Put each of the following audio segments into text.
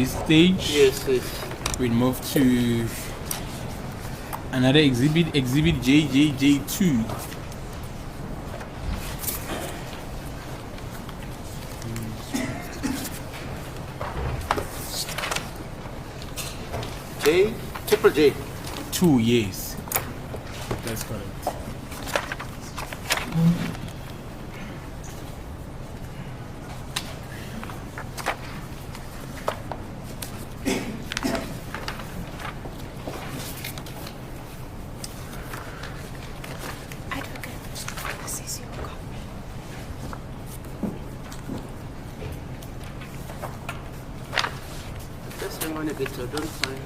this stage. Yes, yes. We'll move to another exhibit, exhibit JJJ2. Triple J. 2, yes. That's correct. Just hang on a bit, so don't find.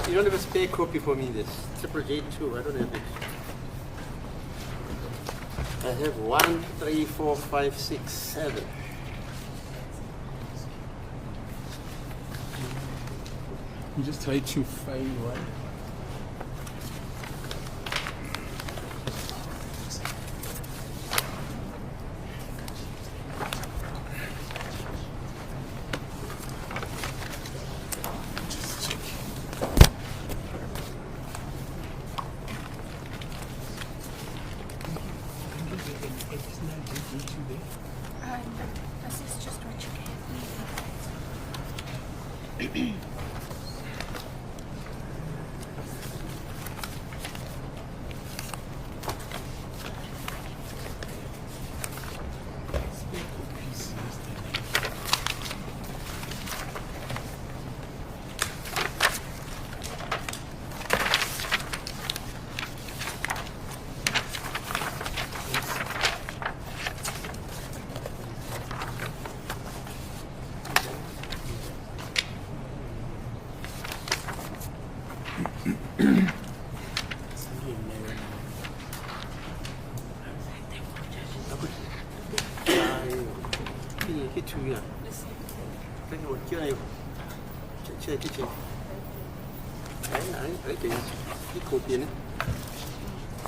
You don't have a spare copy for me, this. Triple J2, I don't have it. I have 1, 3, 4, 5, 6, 7. You just try to find one. This is just what you gave me.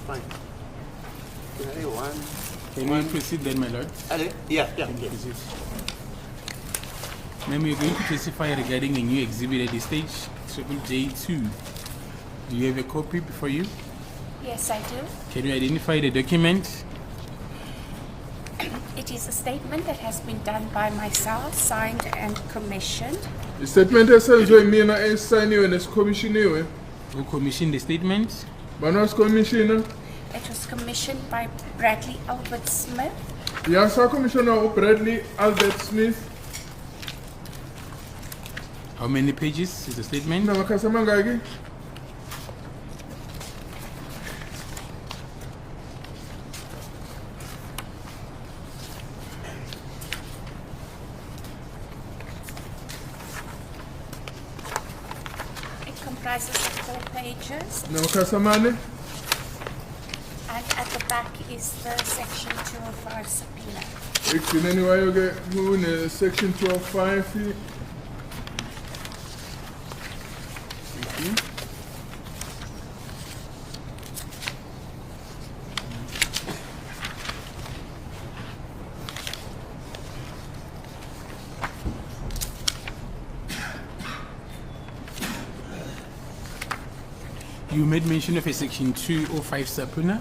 Fine. Can we proceed then, my lord? Yeah. Proceed. Ma'am, you're going to testify regarding a new exhibit at this stage, Triple J2. Do you have a copy before you? Yes, I do. Can you identify the document? It is a statement that has been done by myself, signed and commissioned. The statement esenziwe mina esayiniwe nesikhomishiniwe. Who commissioned the statement? Banos commissioner. It was commissioned by Bradley Albert Smith. Yasa commissioner Bradley Albert Smith. How many pages is the statement? Namakasa mangaki? Comprises of 4 pages, Namakasa mane? and at the back is the section 205 subpoena. Ekugcineni wayo ke kune section 205. You made mention of a section 205 subpoena.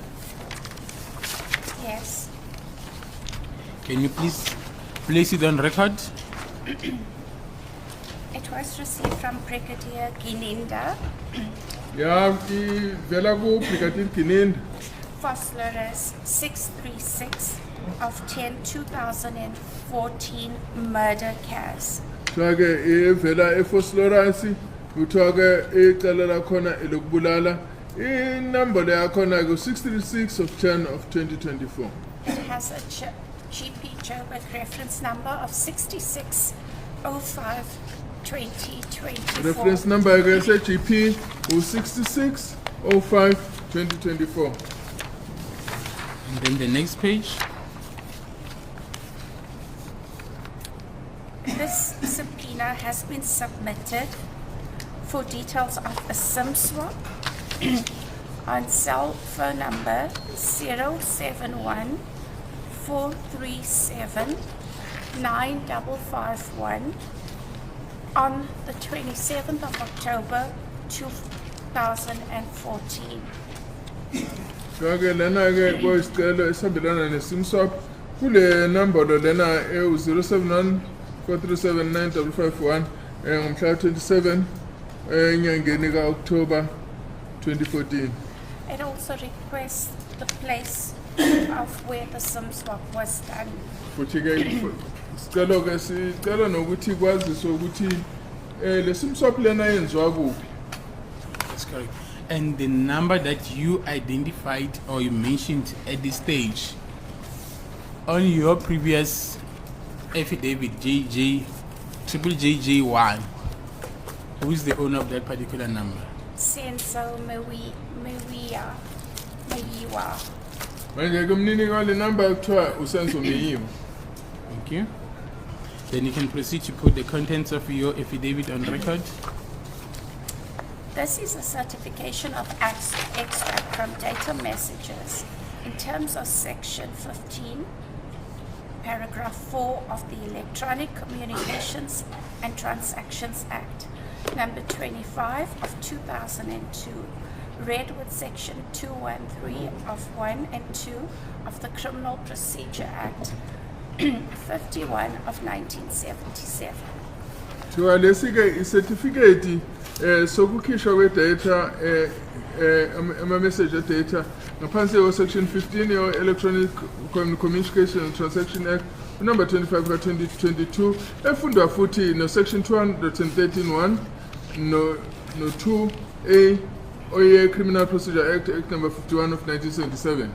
Yes. Can you please place it on record? It was received from Brigadier Gininda, Ya vela ku Brigadier Gininda. Phosphorus 636 of 10/2014 murder case. Twake vela ephosphorus uthoke icala lakhona elokubulala inumber yakhona ku 636 of 10 of 2024. It has a GP Joburg reference number of 6605/2024. Reference number ke se GP u 6605/2024. And then the next page. This subpoena has been submitted for details of a SIM swap on cell phone number 071 437 9551 on the 27th of October 2014. Ke lena ke kuyisicelo esihambelana nesimswap kule number lena e071 437 9551 ngomhla 27 enyangeni ka October 2014. It also requests the place of where the SIM swap was done. Futhi ke sicelo ke sicela nokuthi kwaziswe ukuthi lesimswap lena yenziwa kuphi. That's correct. And the number that you identified or you mentioned at this stage on your previous affidavit JJ1, who is the owner of that particular number? Senzo Meyiwa. Manje ke mnini kwale number kuthiwa uSenzo Meyiwa. Thank you. Then you can proceed to put the contents of your affidavit on record. This is a certification of extract from data messages in terms of section 15, paragraph 4 of the Electronic Communications and Transactions Act, number 25 of 2002, read with section 213 of 1 and 2 of the Criminal Procedure Act, 51 of 1977. Thiwa lesike certificate sokukhishwa kwe-data ama message data ngaphansi ye section 15 ye Electronic Communication and Transaction Act number 25 ka 2022 efundwa futhi no section 213.1 no 2A oye Criminal Procedure Act number 51 of 1977.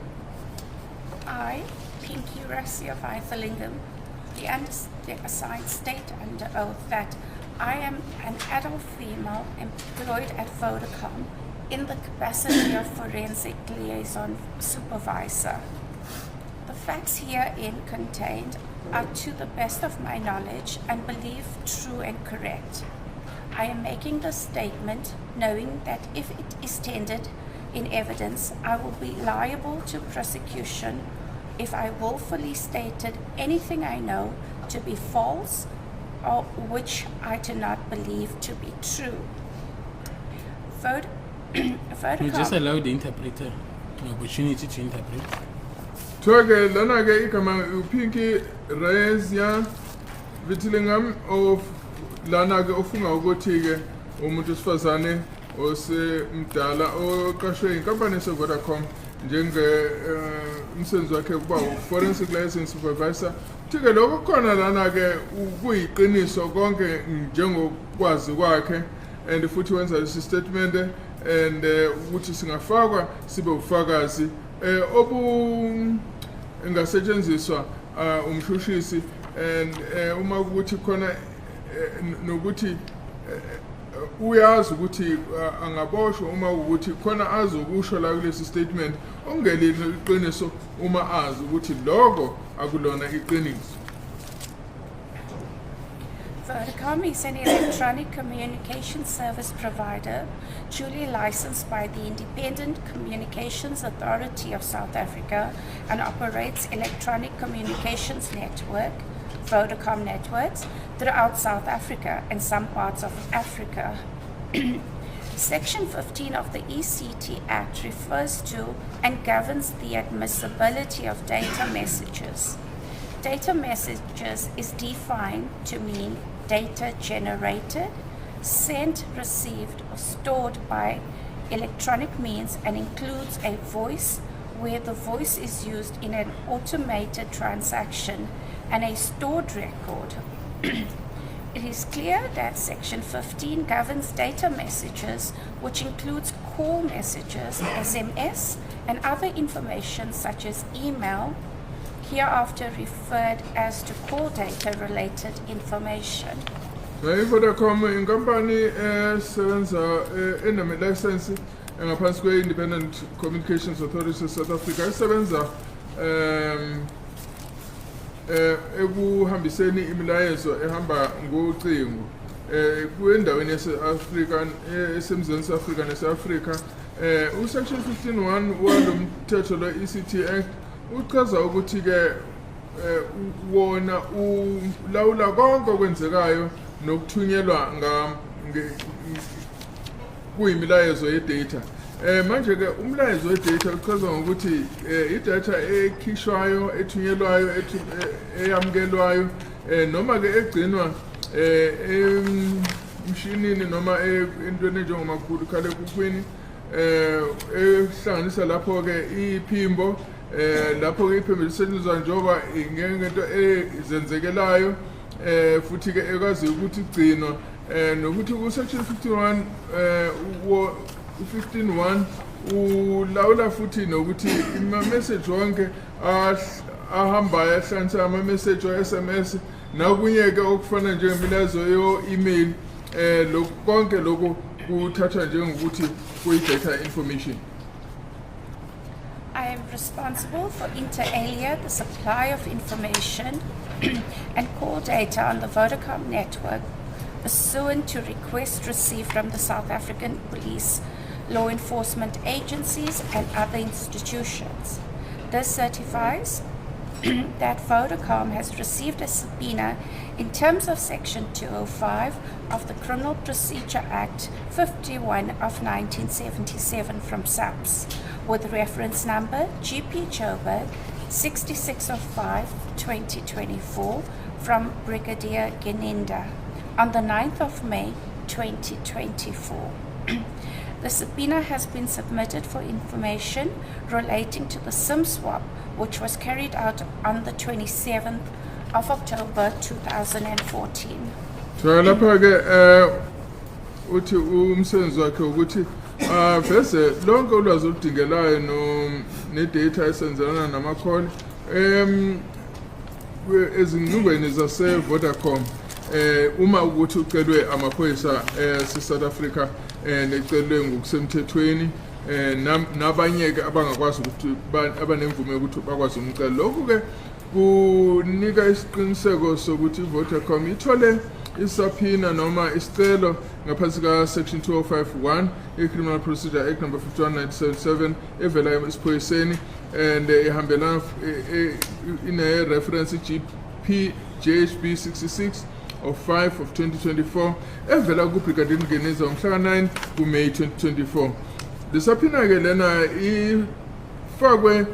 I, Pinky Rassia Vaithalingam, the assigned state under oath that I am an adult female employed at Vodacom in the capacity of forensic liaison supervisor. The facts herein contained are to the best of my knowledge and belief true and correct. I am making this statement knowing that if it is tendered in evidence, I will be liable to prosecution if I willfully stated anything I know to be false or which I do not believe to be true. You just allow the interpreter an opportunity to interpret. Thiwa lana ke igama uPinky Rassia Vaithalingam of lana ke ofunga ukuthi ke umuntu osifazane osemdala oqashwe inkampani yaseVodacom njenge umsebenzi wakhe kuba forensic liaison supervisor. Thike lokho khona lana ke kuyiqiniso konke njengokwazi kwakhe and futhi wenza lesi statement and ukuthi singafakwa sibe ubufakazi obu engasetshenziswa umshushisi and uma ukuthi khona nokuthi uyazi ukuthi angaboshwa uma ukuthi khona azokusho la kulesi statement ongelile iqiniso uma azi ukuthi lokho akulona iqiniso. Vodacom is an electronic communication service provider duly licensed by the Independent Communications Authority of South Africa and operates electronic communications network, Vodacom networks, throughout South Africa and some parts of Africa. Section 15 of the ECT Act refers to and governs the admissibility of data messages. Data messages is defined to mean data generated, sent, received, or stored by electronic means and includes a voice where the voice is used in an automated transaction and a stored record. It is clear that Section 15 governs data messages, which includes call messages, SMS, and other information such as email, hereafter referred as to call data related information. Vodacom inkampani esebenza ename license engaphansi kwe Independent Communications Authority of South Africa esebenza ekuhambiseni imilayezo ehamba ngocingo kwendaweni yase-Afrika esemzansi Afrika nase-Afrika usection 15.1 walomthetho lo-ECT Act uchaza ukuthi ke wona ulawula konke okwenzekayo nokuthunyelwa kuyimilayezo ye-data. Manje ke umlayezo we-data uchaza ngokuthi i-data ekhishwayo ethunyelwayo eyamukelwayo noma ke egcinwa emshinini noma entweni njengomakhalekhukhwini ehlanganisa lapho ke iphimbo lapho ke iphimbo lisetshenziswa njengoba ngento ezenzekelayo futhi ke ekwazi ukuthi igcinwa nokuthi ku section 51 15.1 ulawula futhi nokuthi ima message wonke ahambayo ahlanganisa ama message o SMS nakunye ke okufana njengemilayezo yo email konke lokho kuthathwa njengokuthi kuyi-data information. I am responsible for inter alia the supply of information and call data on the Vodacom network pursuant to requests received from the South African police, law enforcement agencies and other institutions. This certifies that Vodacom has received a subpoena in terms of Section 205 of the Criminal Procedure Act 51 of 1977 from SAPS with reference number GP Joburg 6605-2024 from Brigadier Genenda on the 9th of May 2024. The subpoena has been submitted for information relating to the SIM swap, which was carried out on the 27th of October 2014. So lapha ke uthi umsebenzi wakhe ukuthi vese lonke ulwazi oludingelayo ne-data esenzelana nama-call ezinqubeni zase-Vodacom uma ukuthi ucelwe amaphoyisa se-South Africa necelwe ngokusemthethweni nabanye ke abangakwazi ukuthi abanemvume ukuthi bakwazi umcelo. Lokhu ke kunika isiqiniseko sokuthi Vodacom ithole isubpoena noma isicelo ngaphansi ka section 205.1 i-Criminal Procedure Act number 51/1977 evela esiphoyiseni and ihambelana ine reference JHB 66 of 5 of 2024 evela ku Brigadier Geneza umhla 9 ku May 2024. The subpoena ke lena ifakwe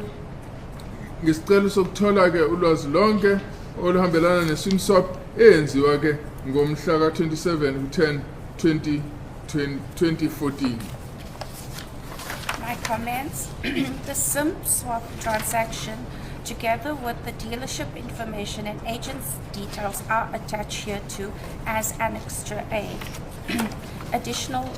ngesicelo sokuthola ke ulwazi lonke oluhambelana ne-SIM swap eyenziwa ke ngomhla ka 27 ku-10 2014. My comments. The SIM swap transaction together with the dealership information and agent's details are attached here too as Annexure A. Additional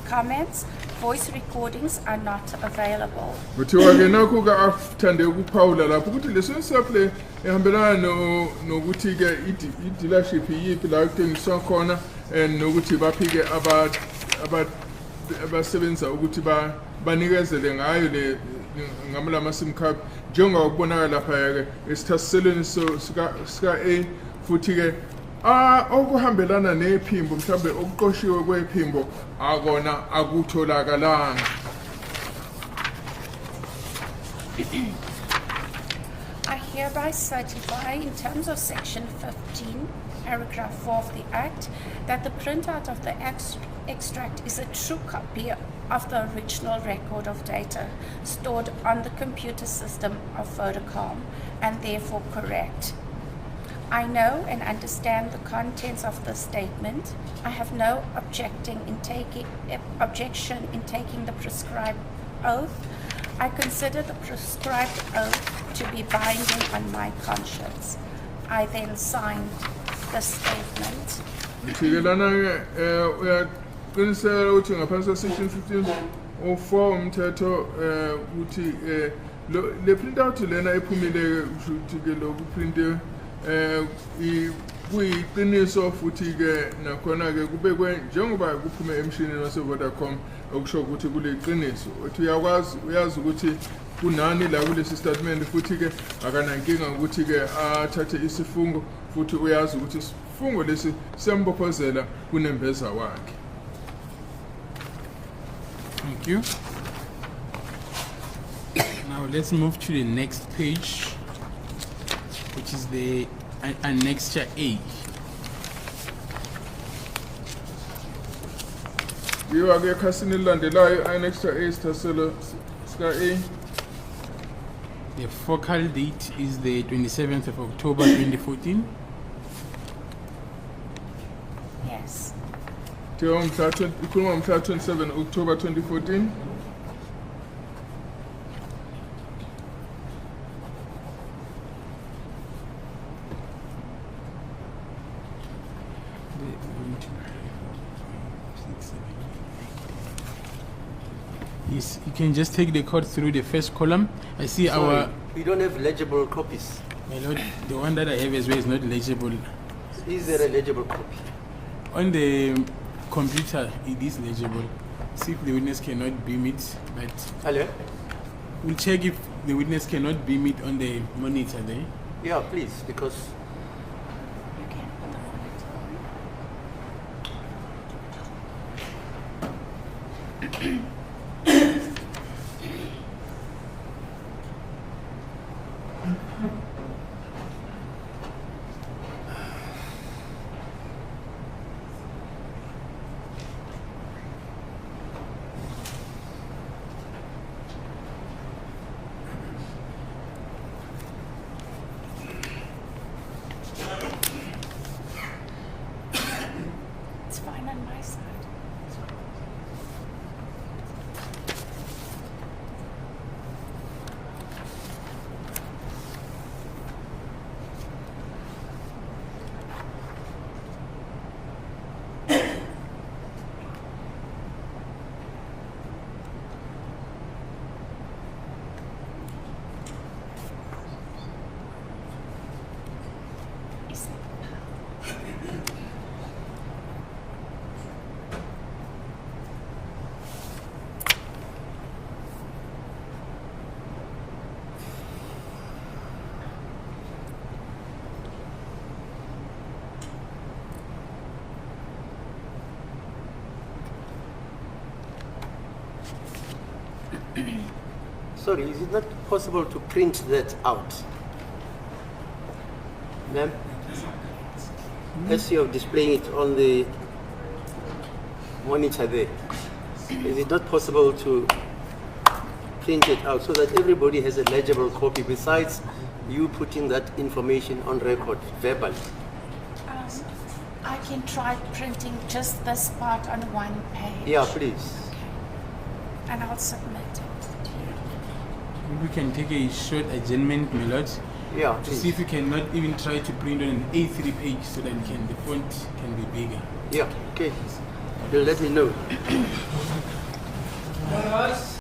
comments. Voice recordings are not available. Kuthiwa ke nakho ke athande ukuphawula lapho ukuthi leso supply ehambelana nokuthi ke i-dealership yipi la kuthengiswa khona and nokuthi baphike abasebenza ukuthi banikezele ngayo le ngamla sim card njengoba kubonakala lapha ke esithasiselweni sika A futhi ke okuhambelana nephimbo mhlambe okuqoshiwe kwephimbo akona akutholakalanga. I hereby certify in terms of section 15 paragraph 4 of the Act that the printout of the extract is a true copy of the original record of data stored on the computer system of Vodacom and therefore correct. I know and understand the contents of this statement. I have no objection in taking the prescribed oath. I consider the prescribed oath to be binding on my conscience. I then signed the statement. Uyaqiniseka ukuthi ngaphansi section 15 o4 umthetho uthi le printout lena ephumile ukuthi ke lokhu printe kuyiqiniso futhi ke nakhona ke kubekwe njengoba kuphume emshinini wase Vodacom okusho ukuthi kuliqiniso uthi uyazi ukuthi kunani la kulesi statement futhi ke akanankinga ukuthi ke athathe isifungo futhi uyazi ukuthi isifungo lesi siyambophozela kunembeza wakhe. Thank you. Now let's move to the next page, which is the annexure A. Yiwa ke ekhasini elilandelayo annexure A sithaselo sika A. The focal date is the 27th of October 2014. Yes. Ikhuluma ngomhla 27 October 2014. Yes, you can just take the code through the first column. I see Sorry, we don't have legible copies. my lord, the one that I have as well is not legible. Is there a legible copy? On the computer, it is legible. See if the witness cannot beam it, but Hello? we'll check if the witness cannot beam it on the monitor there. Yeah, please, because You can put the monitor on. It's fine on my side. Is sorry, is it not possible to print that out? Ma'am? As you're displaying it on the monitor there, is it not possible to print it out so that everybody has a legible copy besides you putting that information on record verbally? I can try printing just this part on one page. Yeah, please. And I'll submit it to you. Maybe we can take a short adjournment, my lord, Yeah, to please. see if we cannot even try to print on an A3 page so that the font can be bigger. Yeah, okay. You'll let me know. Yes.